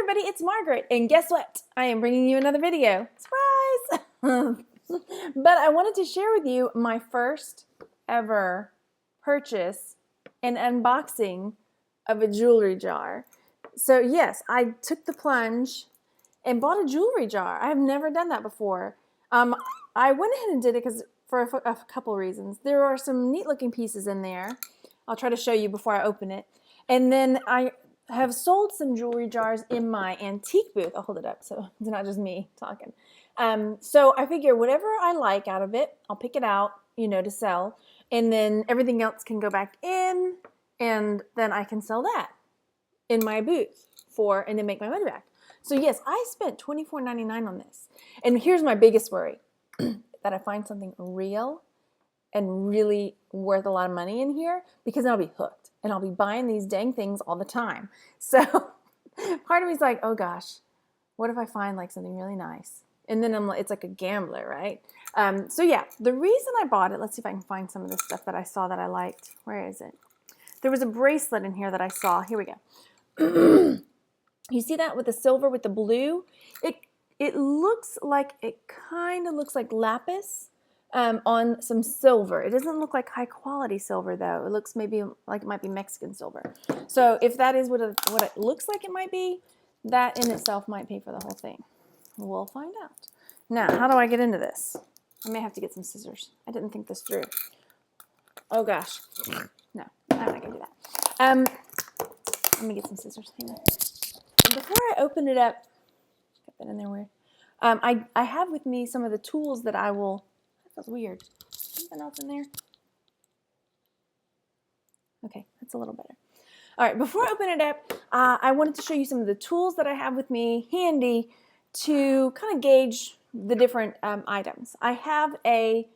everybody, it's Margaret, and guess what? I am bringing you another video. Surprise! But I wanted to share with you my first ever purchase and unboxing of a jewelry jar. So yes, I took the plunge and bought a jewelry jar. I have never done that before. I went ahead and did it because for a couple reasons. There are some neat looking pieces in there. I'll try to show you before I open it. And then I have sold some jewelry jars in my antique booth. I'll hold it up so it's not just me talking. So I figure whatever I like out of it, I'll pick it out, to sell. And then everything else can go back in, and then I can sell that in my booth and then make my money back. So yes, I spent $24.99 on this. And here's my biggest worry, that I find something real and really worth a lot of money in here, because I'll be hooked and I'll be buying these dang things all the time. So part of me is like, oh gosh, what if I find like something really nice? And then it's like a gambler, right? So yeah, the reason I bought it, let's see if I can find some of the stuff that I saw that I liked. Where is it? There was a bracelet in here that I saw. Here we go. You see that with the silver with the blue? It looks like, it kind of looks like lapis on some silver. It doesn't look like high quality silver though. It looks maybe like it might be Mexican silver. So if that is what it looks like it might be, that in itself might pay for the whole thing. We'll find out. Now, how do I get into this? I may have to get some scissors. I didn't think this through. Oh gosh. No, I'm not gonna do that. Let me get some scissors. Hang on. Before I open it up, got that in there weird. I have with me some of the tools that I will. That feels weird. Something else in there. Okay, that's a little better. All right, before I open it up, I wanted to show you some of the tools that I have with me handy to kind of gauge the different items. I have a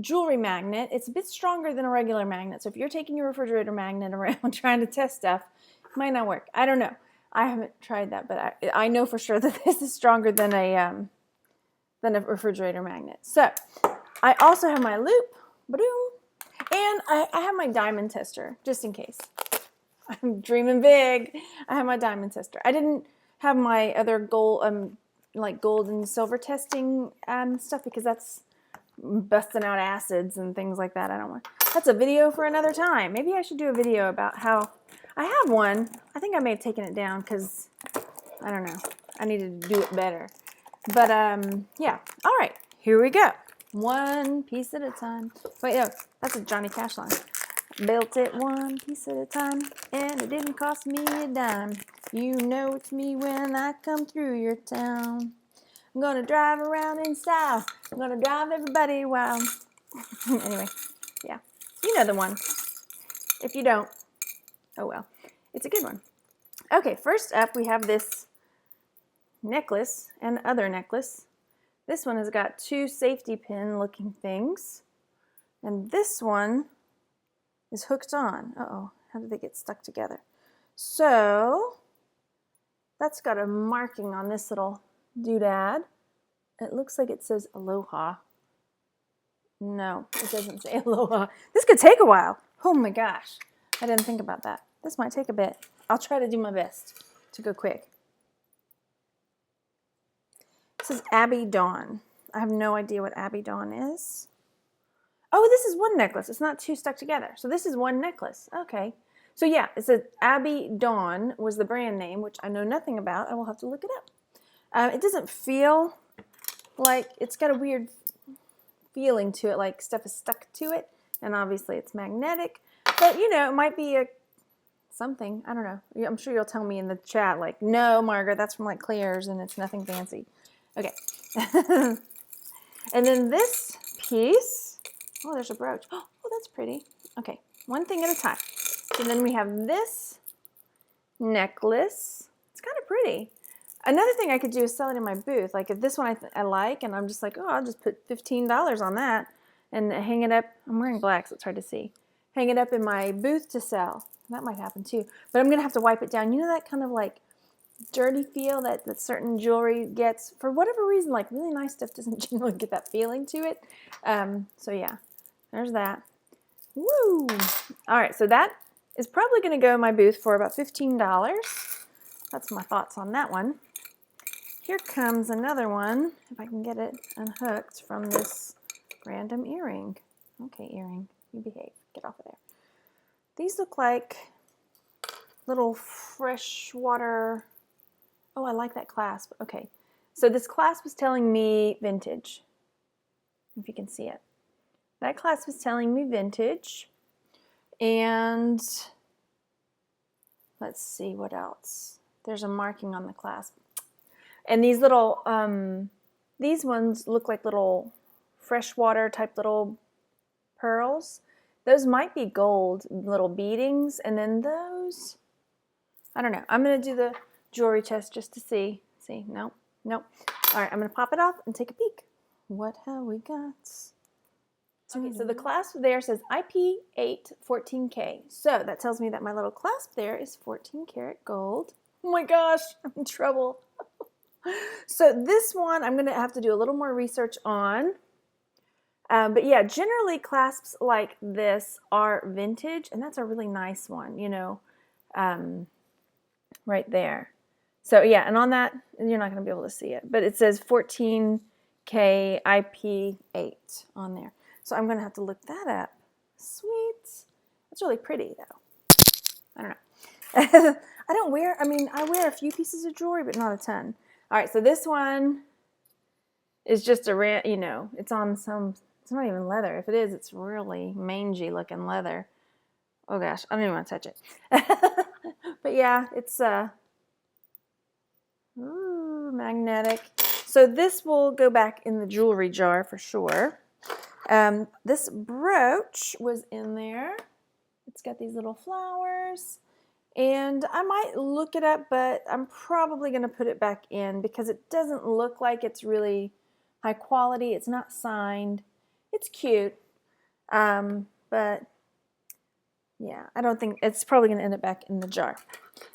jewelry magnet. It's a bit stronger than a regular magnet, so if you're taking your refrigerator magnet around trying to test stuff, it might not work. I don't know. I haven't tried that, but I know for sure that this is stronger than a refrigerator magnet. So I also have my loop, and I have my diamond tester just in case. I'm dreaming big. I have my diamond tester. I didn't have my other gold, like gold and silver testing stuff, because that's busting out acids and things like that. I don't want. That's a video for another time. Maybe I should do a video about how. I have one. I think I may have taken it down because, I don't know, I needed to do it better. But, yeah. All right. Here we go. One piece at a time. Wait, no. That's a Johnny Cash line. Built it one piece at a time, and it didn't cost me a dime. You know it's me when I come through your town. I'm going to drive around in style. I'm going to drive everybody wild. Anyway, yeah. You know the one. If you don't, oh well, it's a good one. Okay, first up we have this necklace and other necklace. This one has got two safety pin looking things, and this one is hooked on. Uh-oh, how did they get stuck together? So that's got a marking on this little doodad. It looks like it says aloha. No, it doesn't say aloha. This could take a while. Oh my gosh, I didn't think about that. This might take a bit. I'll try to do my best to go quick. This is Abby Dawn. I have no idea what Abby Dawn is. Oh, this is one necklace. It's not two stuck together. So this is one necklace. Okay. So yeah, it says Abby Dawn was the brand name, which I know nothing about. I will have to look it up. It doesn't feel like, it's got a weird feeling to it, like stuff is stuck to it. And obviously it's magnetic. But, it might be something. I don't know. I'm sure you'll tell me in the chat, like, no, Margaret, that's from like Claire's and it's nothing fancy. Okay. And then this piece, oh, there's a brooch. Oh, that's pretty. Okay, one thing at a time. So then we have this necklace. It's kind of pretty. Another thing I could do is sell it in my booth. Like if this one I like, and I'm just like, oh, I'll just put $15 on that and hang it up. I'm wearing black, so it's hard to see. Hang it up in my booth to sell. That might happen too. But I'm going to have to wipe it down. You know that kind of like dirty feel that certain jewelry gets? For whatever reason, like really nice stuff doesn't generally get that feeling to it. So yeah, there's that. Woo! All right, so that is probably going to go in my booth for about $15. that's my thoughts on that one. Here comes another one, if I can get it unhooked from this random earring. Okay, earring, you behave. Get off of there. These look like little freshwater. Oh, I like that clasp. Okay, so this clasp was telling me vintage, if you can see it. That clasp was telling me vintage. And let's see what else. There's a marking on the clasp. And these little, these ones look like little freshwater type little pearls. Those might be gold little beadings. And then those, I don't know. I'm going to do the jewelry test just to see. See, nope, nope. All right, I'm going to pop it off and take a peek. What have we got? Okay, so the clasp there says IP8 14K. So that tells me that my little clasp there is 14 karat gold. Oh my gosh, I'm in trouble. So this one I'm going to have to do a little more research on. But yeah, generally clasps like this are vintage, and that's a really nice one, you know, right there. So yeah, and on that, you're not going to be able to see it, but it says 14K IP8 on there. So I'm going to have to look that up. Sweet. That's really pretty, though. I don't know. I don't wear, I mean, I wear a few pieces of jewelry, but not a ton. All right, so this one is just a, you know, it's on some, it's not even leather. If it is, it's really mangy looking leather. Oh gosh, I don't even want to touch it. But yeah, it's ooh, magnetic. So this will go back in the jewelry jar for sure. This brooch was in there. It's got these little flowers, and I might look it up, but I'm probably going to put it back in because it doesn't look like it's really high quality. It's not signed. It's cute, but yeah, I don't think it's probably going to end up back in the jar.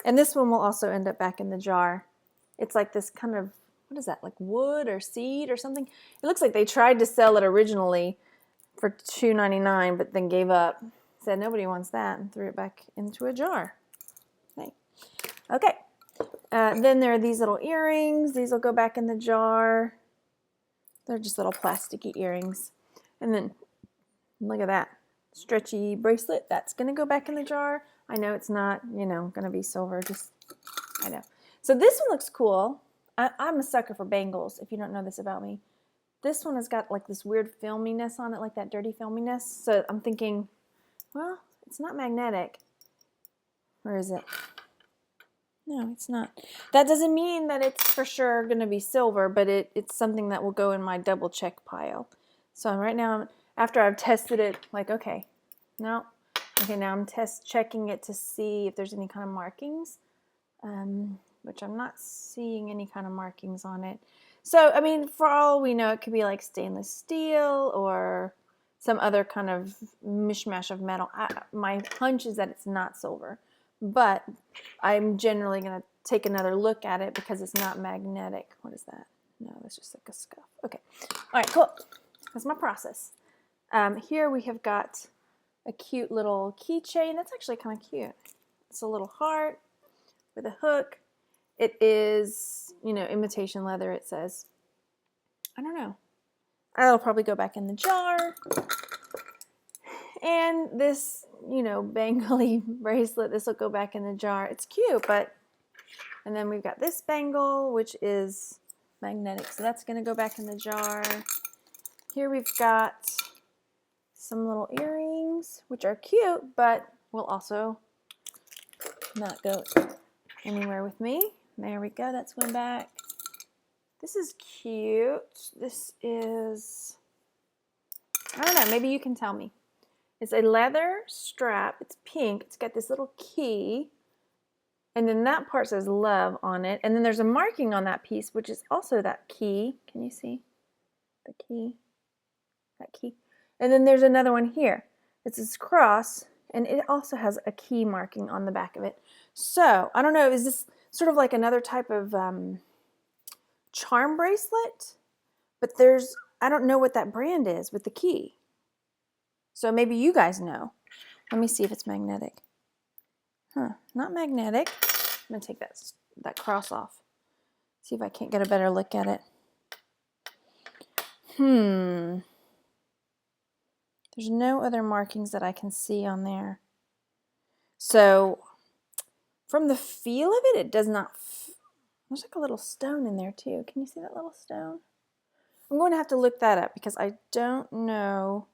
And this one will also end up back in the jar. It's like this kind of, what is that, like wood or seed or something? It looks like they tried to sell it originally for $2.99, but then gave up. Said nobody wants that and threw it back into a jar. Okay. Then there are these little earrings. These will go back in the jar. They're just little plasticky earrings. And then look at that stretchy bracelet. That's going to go back in the jar. I know it's not, you know, going to be silver. Just, I know. So this one looks cool. I'm a sucker for bangles, if you don't know this about me. This one has got like this weird filminess on it, like that dirty filminess. So I'm thinking, well, it's not magnetic. Where is it? No, it's not. That doesn't mean that it's for sure going to be silver, but it's something that will go in my double check pile. So right now, after I've tested it, like, okay, no. Okay, now I'm checking it to see if there's any kind of markings, which I'm not seeing any kind of markings on it. So, I mean, for all we know, it could be like stainless steel or some other kind of mishmash of metal. My hunch is that it's not silver, but I'm generally going to take another look at it because it's not magnetic. What is that? No, that's just like a scuff. Okay. All right, cool. That's my process. Here we have got a cute little keychain. That's actually kind of cute. It's a little heart with a hook. It is, you know, imitation leather, it says. I don't know. I'll probably go back in the jar. And this, you know, bangly bracelet, this will go back in the jar. It's cute, but, and then we've got this bangle, which is magnetic. So that's going to go back in the jar. Here we've got some little earrings, which are cute, but will also not go anywhere with me. There we go, that's going back. This is cute. This is, I don't know, maybe you can tell me. It's a leather strap. It's pink. It's got this little key. And then that part says love on it. And then there's a marking on that piece, which is also that key. Can you see the key? That key. And then there's another one here. It's this cross, and it also has a key marking on the back of it. So, I don't know, is this sort of like another type of charm bracelet? But there's, I don't know what that brand is with the key. So maybe you guys know. Let me see if it's magnetic. Huh, not magnetic. I'm gonna take that cross off. See if I can't get a better look at it. There's no other markings that I can see on there. So from the feel of it, it does not. There's like a little stone in there too. Can you see that little stone? I'm going to have to look that up because I don't know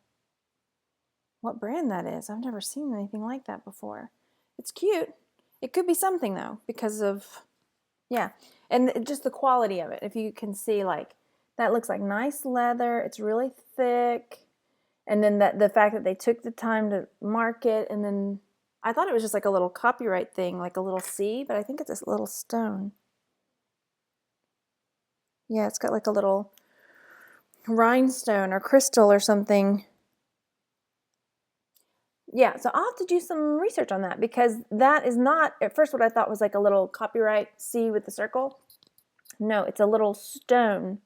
what brand that is. I've never seen anything like that before. It's cute. It could be something though because of, yeah, and just the quality of it. If you can see, like, that looks like nice leather. It's really thick. And then the fact that they took the time to mark it, and then I thought it was just like a little copyright thing, like a little C, but I think it's a little stone. Yeah, it's got like a little rhinestone or crystal or something. Yeah, so I'll have to do some research on that because that is not, at first what I thought was like a little copyright C with the circle. No, it's a little stone.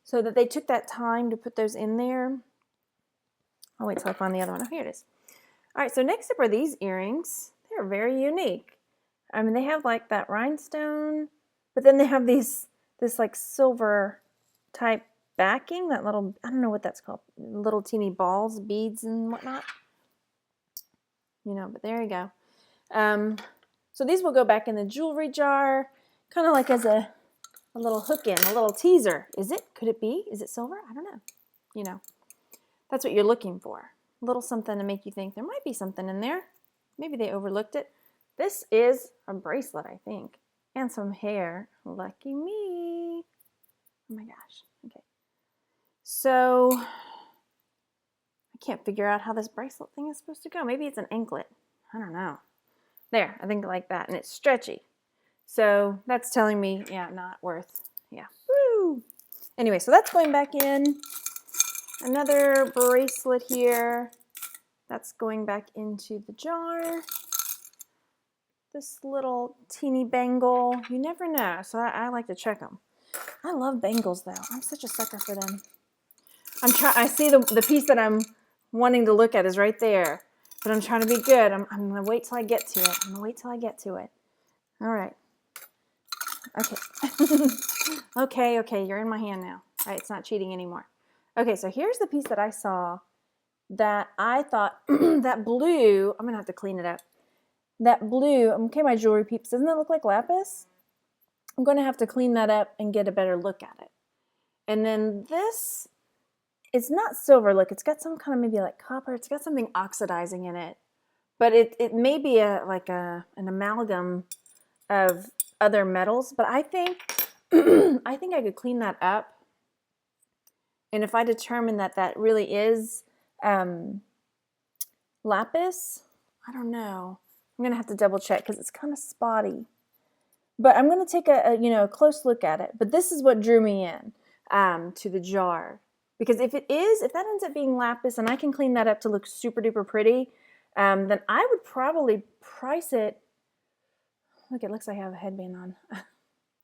So that they took that time to put those in there. I'll wait till I find the other one. Oh, here it is. All right, so next up are these earrings. They're very unique. I mean, they have like that rhinestone, but then they have this like silver type backing, that little, I don't know what that's called, little teeny balls, beads and whatnot. You know, but there you go. So these will go back in the jewelry jar, kind of like as a little hook in, a little teaser. Is it? Could it be? Is it silver? I don't know. You know, that's what you're looking for. A little something to make you think there might be something in there. Maybe they overlooked it. This is a bracelet, I think, and some hair. Lucky me. Oh my gosh. Okay. So I can't figure out how this bracelet thing is supposed to go. Maybe it's an anklet. I don't know. There, I think like that, and it's stretchy. So that's telling me, yeah, not worth, yeah. Woo! Anyway, so that's going back in. Another bracelet here. That's going back into the jar. This little teeny bangle. You never know, so I like to check them. I love bangles though. I'm such a sucker for them. I see the piece that I'm wanting to look at is right there, but I'm trying to be good. I'm gonna wait till I get to it. All right. Okay. Okay, you're in my hand now. All right, it's not cheating anymore. Okay, so here's the piece that I saw that I thought, that blue, I'm gonna have to clean it up. That blue, okay, my jewelry peeps, doesn't that look like lapis? I'm gonna have to clean that up and get a better look at it. And then this, it's not silver, look, it's got some kind of maybe like copper, it's got something oxidizing in it. But it may be like an amalgam of other metals, but I think I think I could clean that up. And if I determine that that really is lapis, I don't know. I'm gonna have to double check because it's kind of spotty. But I'm gonna take a close look at it. But this is what drew me in to the jar, because if that ends up being lapis and I can clean that up to look super duper pretty, then I would probably price it. Look, it looks like I have a headband on.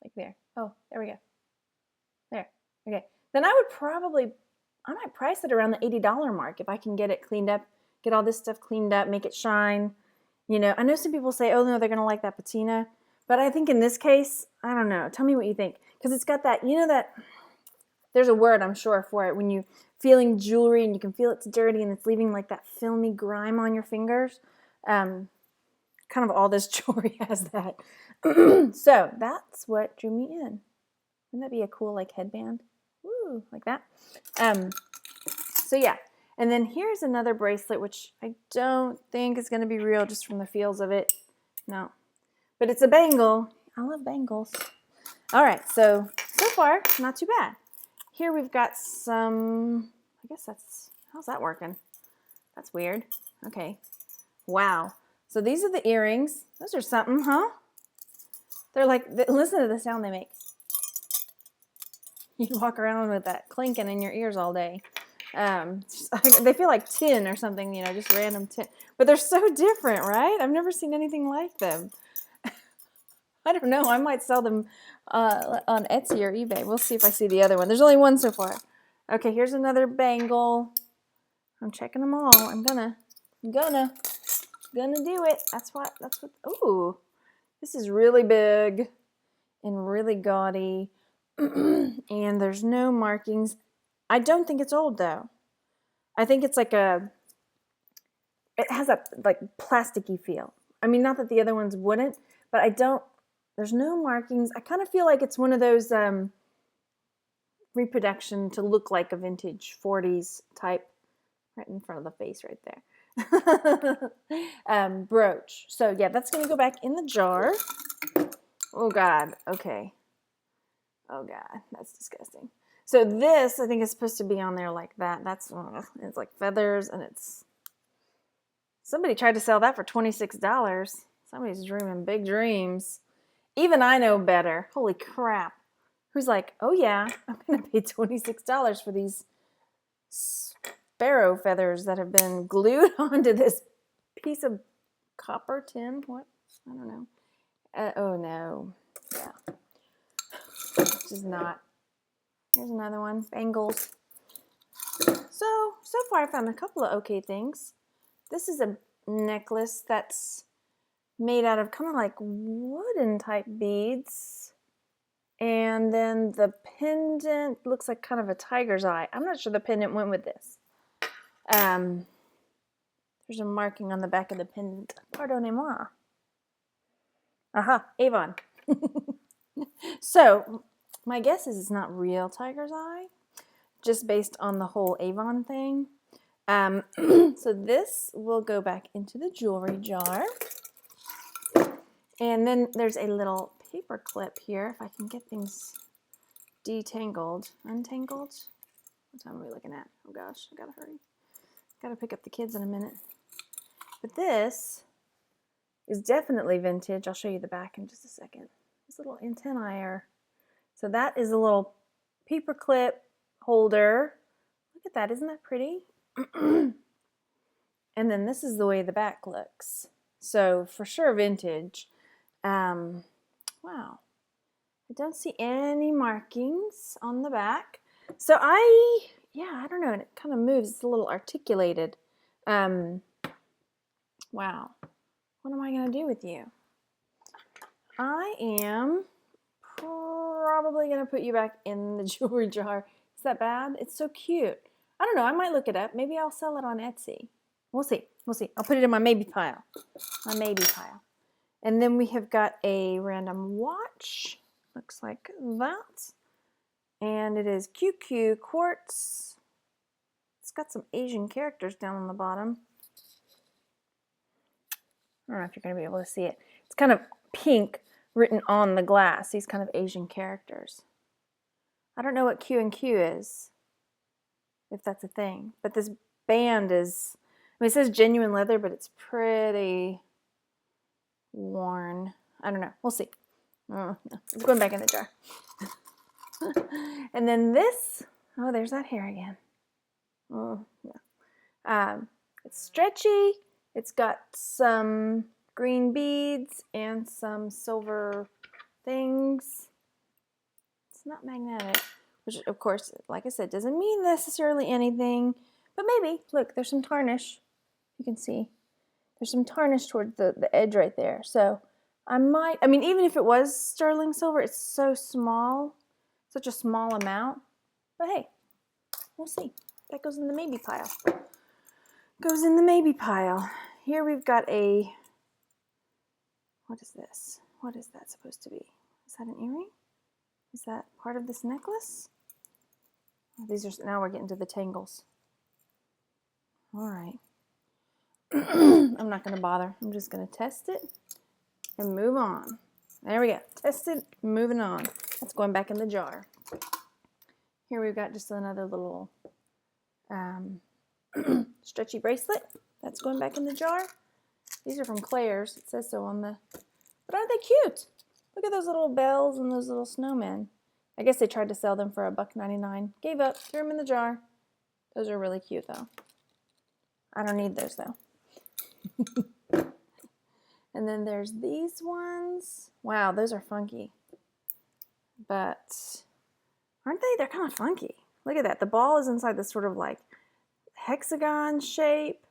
Like there. Oh, there we go. There. Okay. Then I might price it around the $80 mark if I can get it cleaned up, get all this stuff cleaned up, make it shine. You know, I know some people say, oh no, they're going to like that patina. But I think in this case, I don't know. Tell me what you think. Because it's got that, that, there's a word I'm sure for it. When you're feeling jewelry and you can feel it's dirty and it's leaving like that filmy grime on your fingers. Kind of all this jewelry has that. So that's what drew me in. Wouldn't that be a cool like headband? Woo, like that. So yeah. And then here's another bracelet, which I don't think is going to be real just from the feels of it. No. But it's a bangle. I love bangles. All right. So far, not too bad. Here we've got some, I guess how's that working? That's weird. Okay. Wow. So these are the earrings. Those are something, huh? They're like, listen to the sound they make. You walk around with that clinking in your ears all day. They feel like tin or something, just random tin. But they're so different, right? I've never seen anything like them. I don't know. I might sell them on Etsy or eBay. We'll see if I see the other one. There's only one so far. Okay, here's another bangle. I'm checking them all. I'm gonna do it. That's what, ooh, This is really big and really gaudy. And there's no markings. I don't think it's old though. I think it's like it has a like plasticky feel. I mean, not that the other ones wouldn't, but there's no markings. I kind of feel like it's one of those reproduction to look like a vintage 40s type, right in front of the face right there. Brooch. So yeah, that's going to go back in the jar. Oh God. Okay. Oh God, that's disgusting. So this, I think, is supposed to be on there like that. It's like feathers, and somebody tried to sell that for $26. Somebody's dreaming big dreams. Even I know better. Holy crap. Who's like, oh yeah, I'm going to pay $26 for these sparrow feathers that have been glued onto this piece of copper, tin, what? I don't know. Oh no. Yeah. This is not. Here's another one. Bangles. So far I found a couple of okay things. This is a necklace that's made out of kind of like wooden type beads. And then the pendant looks like kind of a tiger's eye. I'm not sure the pendant went with this. There's a marking on the back of the pendant. Pardonnez-moi. Aha, Avon. So, my guess is it's not real tiger's eye, just based on the whole Avon thing. So this will go back into the jewelry jar. And then there's a little paper clip here, if I can get things untangled. What time are we looking at? Oh gosh, I gotta hurry. Gotta pick up the kids in a minute. But this is definitely vintage. I'll show you the back in just a second. This little antennae are. So that is a little paper clip holder. Look at that, isn't that pretty? And then this is the way the back looks. So for sure vintage. Wow. I don't see any markings on the back. So I don't know, and it kind of moves. It's a little articulated. Wow. What am I going to do with you? I am probably going to put you back in the jewelry jar. Is that bad? It's so cute. I don't know. I might look it up. Maybe I'll sell it on Etsy. We'll see. I'll put it in my maybe pile. And then we have got a random watch. Looks like that. And it is QQ quartz. It's got some Asian characters down on the bottom. I don't know if you're going to be able to see it. It's kind of pink written on the glass, these kind of Asian characters. I don't know what Q and Q is, if that's a thing. But this band is, I mean, it says genuine leather, but it's pretty worn. I don't know. We'll see. It's going back in the jar. And then this, oh, there's that hair again. Oh, yeah. It's stretchy. It's got some green beads and some silver things. It's not magnetic, which of course, like I said, doesn't mean necessarily anything, but maybe. Look, there's some tarnish. You can see there's some tarnish towards the edge right there. So I mean, even if it was sterling silver, it's so small, such a small amount. But hey, we'll see. That goes in the maybe pile. Goes in the maybe pile. Here we've got a, what is this? What is that supposed to be? Is that an earring? Is that part of this necklace? Oh, these are, now we're getting to the tangles. All right. I'm not going to bother. I'm just going to test it and move on. There we go. Test it, moving on. That's going back in the jar. Here we've got just another little stretchy bracelet. That's going back in the jar. These are from Claire's. It says so on the... But aren't they cute? Look at those little bells and those little snowmen. I guess they tried to sell them for $1.99. Gave up. Threw them in the jar. Those are really cute, though. I don't need those, though. And then there's these ones. Wow, those are funky. But aren't they? They're kind of funky. Look at that. The ball is inside this sort of like hexagon shape.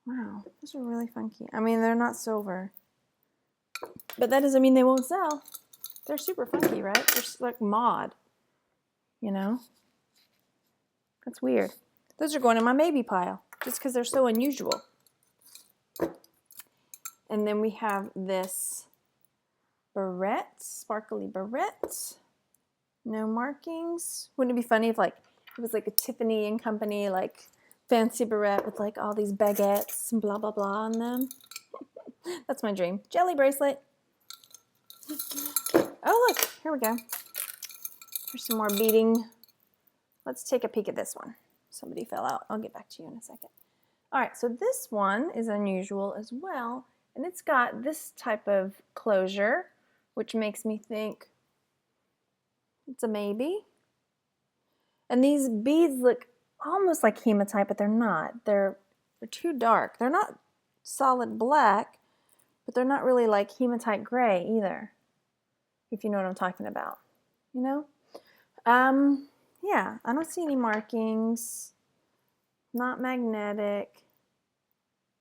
Wow, those are really funky. I mean, they're not silver. But that doesn't mean they won't sell. They're super funky, right? They're like mod, you know? That's weird. Those are going in my maybe pile just because they're so unusual. And then we have this barrette, sparkly barrette. No markings. Wouldn't it be funny if like it was like a Tiffany and Company like fancy barrette with like all these baguettes and blah blah blah on them? That's my dream. Jelly bracelet. Oh look, here we go. Here's some more beading. Let's take a peek at this one. Somebody fell out. I'll get back to you in a second. All right, so this one is unusual as well, and it's got this type of closure, which makes me think it's a maybe. And these beads look almost like hematite, but they're not. They're too dark. They're not solid black, but they're not really like hematite gray either, if you know what I'm talking about, you know? Yeah, I don't see any markings. Not magnetic.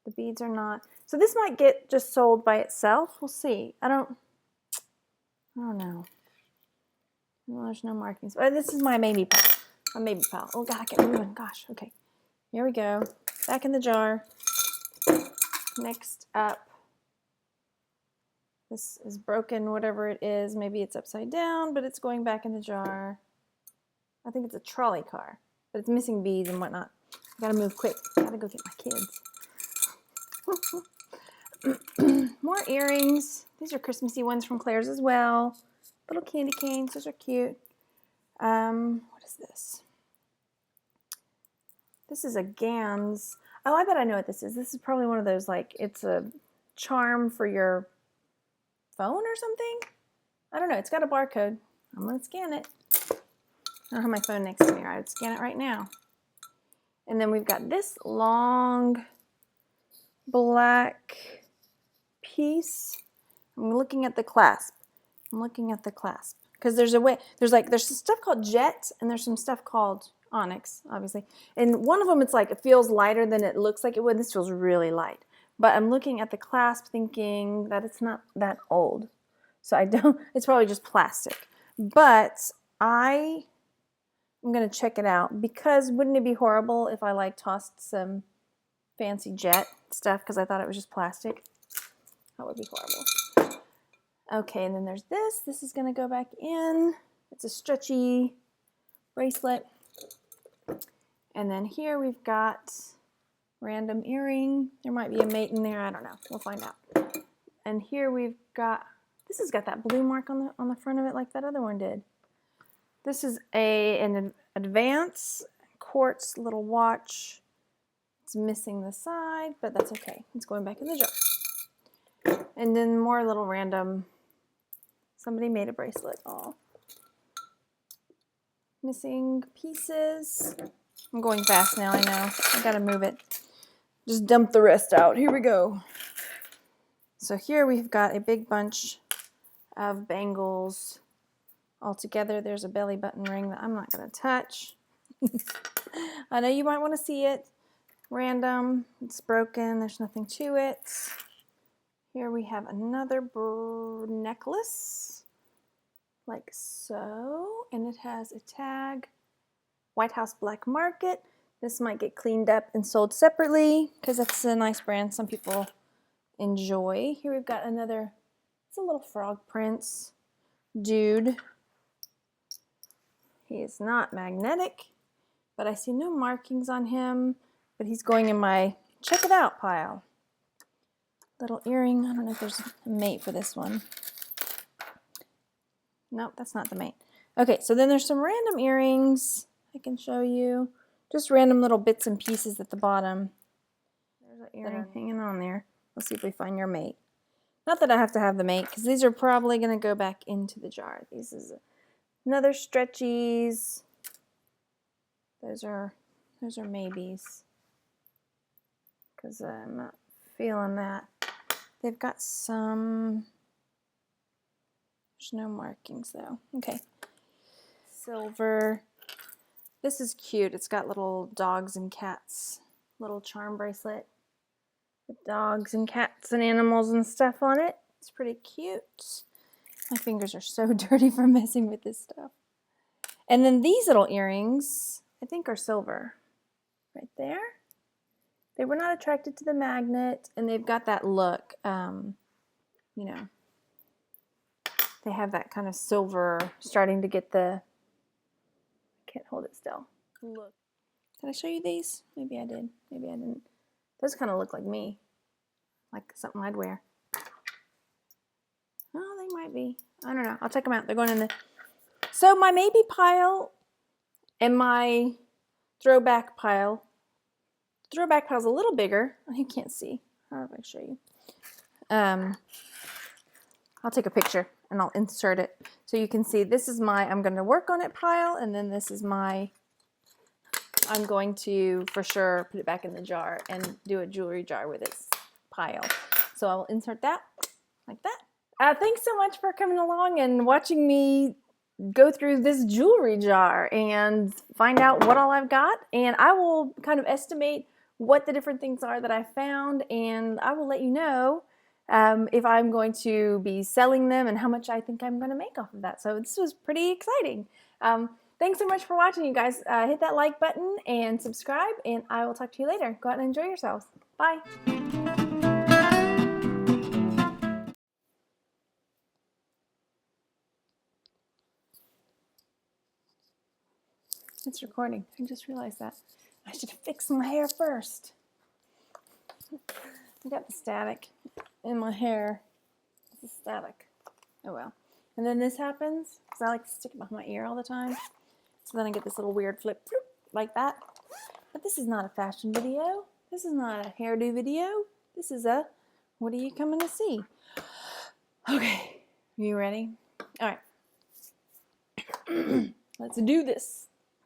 The beads are not. So this might get just sold by itself. We'll see. I don't know. Well, there's no markings. But this is my maybe pile. My maybe pile. Oh God, I can't move. Gosh. Okay. Here we go. Back in the jar. Next up. This is broken, whatever it is. Maybe it's upside down, but it's going back in the jar. I think it's a trolley car, but it's missing beads and whatnot. I gotta move quick. I gotta go get my kids. More earrings. These are Christmassy ones from Claire's as well. Little candy canes. Those are cute. What is this? This is a Gans. Oh, I bet I know what this is. This is probably one of those, like, it's a charm for your phone or something. I don't know. It's got a barcode. I'm going to scan it. I don't have my phone next to me, or I would scan it right now. And then we've got this long black piece. I'm looking at the clasp. I'm looking at the clasp. Because there's a way, there's some stuff called jet, and there's some stuff called onyx, obviously. And one of them, it's like, it feels lighter than it looks like it would. This feels really light. But I'm looking at the clasp thinking that it's not that old. So I don't, it's probably just plastic. But I'm going to check it out, because wouldn't it be horrible if I like tossed some fancy jet stuff because I thought it was just plastic? That would be horrible. Okay, and then there's this. This is going to go back in. It's a stretchy bracelet. And then here we've got random earring. There might be a mate in there. I don't know. We'll find out. And here we've got, this has got that blue mark on the front of it like that other one did. This is an advance quartz little watch. It's missing the side, but that's okay. It's going back in the jar. And then more little random, somebody made a bracelet. Oh, missing pieces. I'm going fast now, I know. I gotta move it. Just dump the rest out. Here we go. So here we've got a big bunch of bangles. All together, there's a belly button ring that I'm not gonna touch. I know you might want to see it. Random, it's broken, there's nothing to it. Here we have another necklace, like so, and it has a tag, White House Black Market. This might get cleaned up and sold separately, because that's a nice brand some people enjoy. Here we've got another, it's a little frog prince dude. He is not magnetic, but I see no markings on him, but he's going in my check it out pile. Little earring. I don't know if there's a mate for this one. Nope, that's not the mate. Okay, so then there's some random earrings I can show you. Just random little bits and pieces at the bottom. There's an earring hanging on there. Let's see if we find your mate. Not that I have to have the mate, because these are probably going to go back into the jar. This is another stretchies. Those are maybes, because I'm not feeling that. They've got some, there's no markings though. Okay. Silver. This is cute. It's got little dogs and cats, little charm bracelet with dogs and cats and animals and stuff on it. It's pretty cute. My fingers are so dirty from messing with this stuff. And then these little earrings, I think are silver. Right there. They were not attracted to the magnet, and they've got that look, you know, they have that kind of silver, starting to get the, I can't hold it still. Look. Did I show you these? Maybe I did. Maybe I didn't. Those kind of look like me. Like something I'd wear. Oh, they might be. I don't know. I'll check them out. They're going in the... So my maybe pile and my throwback pile. The throwback pile's a little bigger. You can't see. How do I show you? I'll take a picture and I'll insert it so you can see. This is my I'm going to work on it pile, and then this is my I'm going to for sure put it back in the jar and do a jewelry jar with its pile. So I'll insert that like that. Thanks so much for coming along and watching me go through this jewelry jar and find out what all I've got. And I will kind of estimate what the different things are that I found, and I will let you know if I'm going to be selling them and how much I think I'm going to make off of that. So this was pretty exciting. Thanks so much for watching, you guys. Hit that like button and subscribe, and I will talk to you later. Go out and enjoy yourselves. Bye. It's recording. I just realized that. I should fix my hair first. I got the static in my hair. It's static. Oh well. And then this happens because I like to stick it behind my ear all the time. So then I get this little weird flip like that. But this is not a fashion video. This is not a hairdo video. This is a, what are you coming to see? Okay. Are you ready? All right. Let's do this.